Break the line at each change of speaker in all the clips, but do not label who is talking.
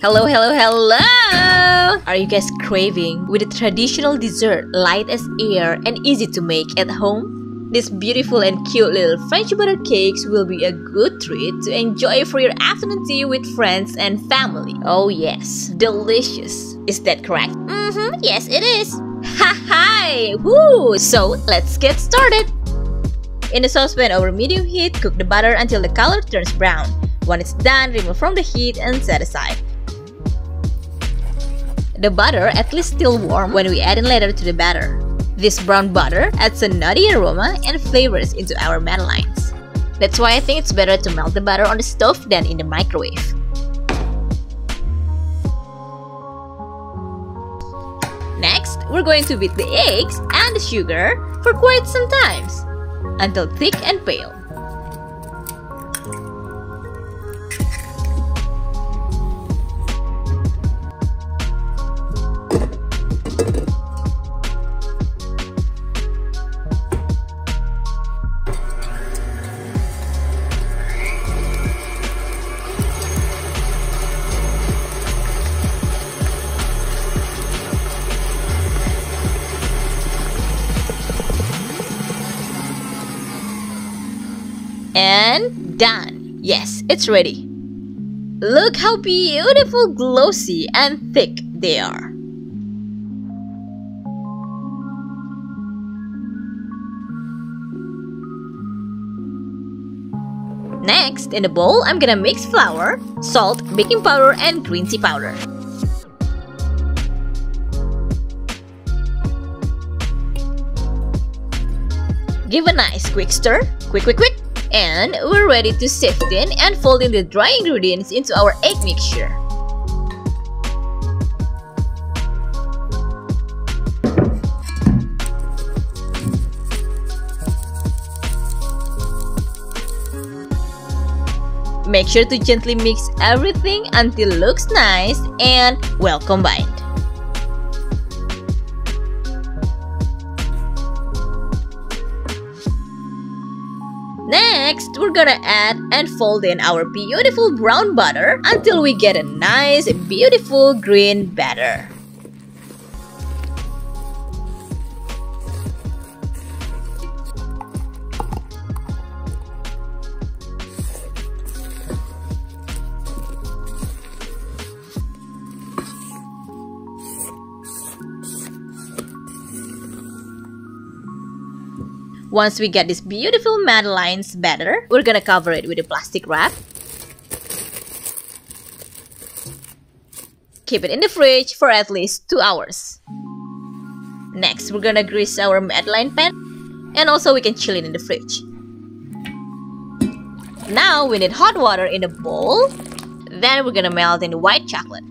Hello, hello, hello! Are you guys craving with a traditional dessert light as air and easy to make at home? These beautiful and cute little French butter cakes will be a good treat to enjoy for your afternoon tea with friends and family. Oh yes, delicious. Is that correct? Yes it is. Hi! Woo! So let's get started. In a saucepan over medium heat, cook the butter until the color turns brown. When it's done, remove from the heat and set aside. The butter at least still warm when we add in later to the batter. This brown butter adds a nutty aroma and flavors into our madeleines. That's why I think it's better to melt the butter on the stove than in the microwave. Next, we're going to beat the eggs and the sugar for quite some time, until thick and pale. And done! Yes, it's ready. Look how beautiful, glossy, and thick they are. Next, in a bowl, I'm gonna mix flour, salt, baking powder, and green tea powder. Give a nice quick stir. Quick. And we're ready to sift in and fold in the dry ingredients into our egg mixture. Make sure to gently mix everything until it looks nice and well combined. Next, we're gonna add and fold in our beautiful brown butter until we get a nice, beautiful green batter. Once we get this beautiful madeleines batter, we're gonna cover it with a plastic wrap. Keep it in the fridge for at least 2 hours. Next, we're gonna grease our madeleine pan, and also we can chill it in the fridge. Now we need hot water in a bowl. Then we're gonna melt in the white chocolate.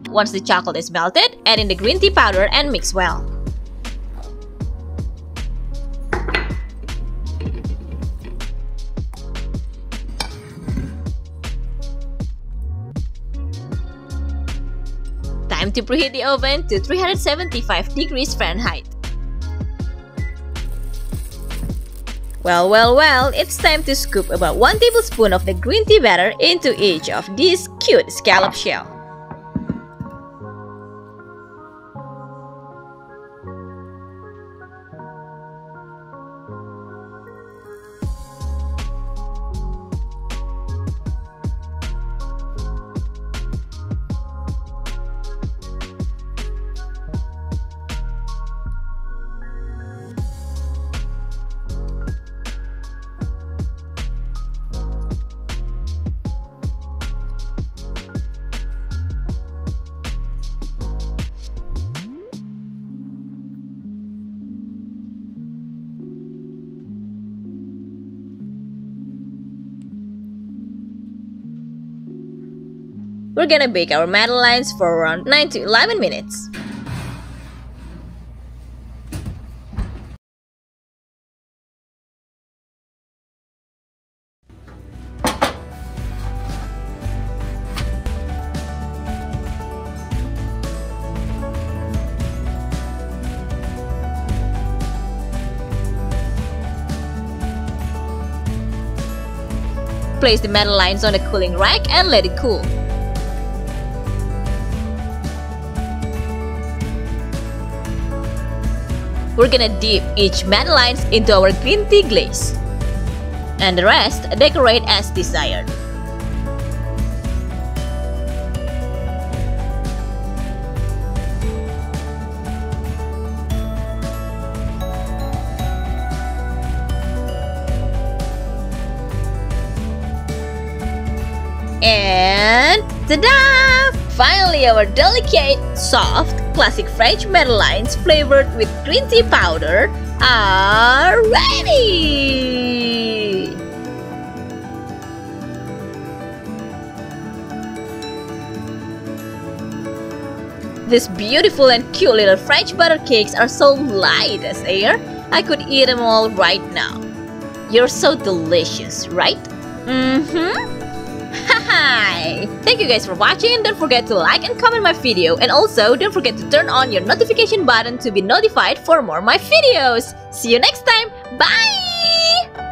Once the chocolate is melted, add in the green tea powder and mix well. Time to preheat the oven to 375 degrees Fahrenheit. Well, it's time to scoop about 1 tablespoon of the green tea batter into each of these cute scallop shells. We're gonna bake our madeleines for around 9 to 11 minutes. Place the madeleines on the cooling rack and let it cool. We're gonna dip each madeleines into our green tea glaze. And the rest decorate as desired. And ta-da! Finally, our delicate, soft, classic French madeleines flavored with green tea powder are ready! These beautiful and cute little French butter cakes are so light as air, I could eat them all right now. You're so delicious, right? Hi! Thank you guys for watching. Don't forget to like and comment my video, and also don't forget to turn on your notification button to be notified for more of my videos. See you next time. Bye!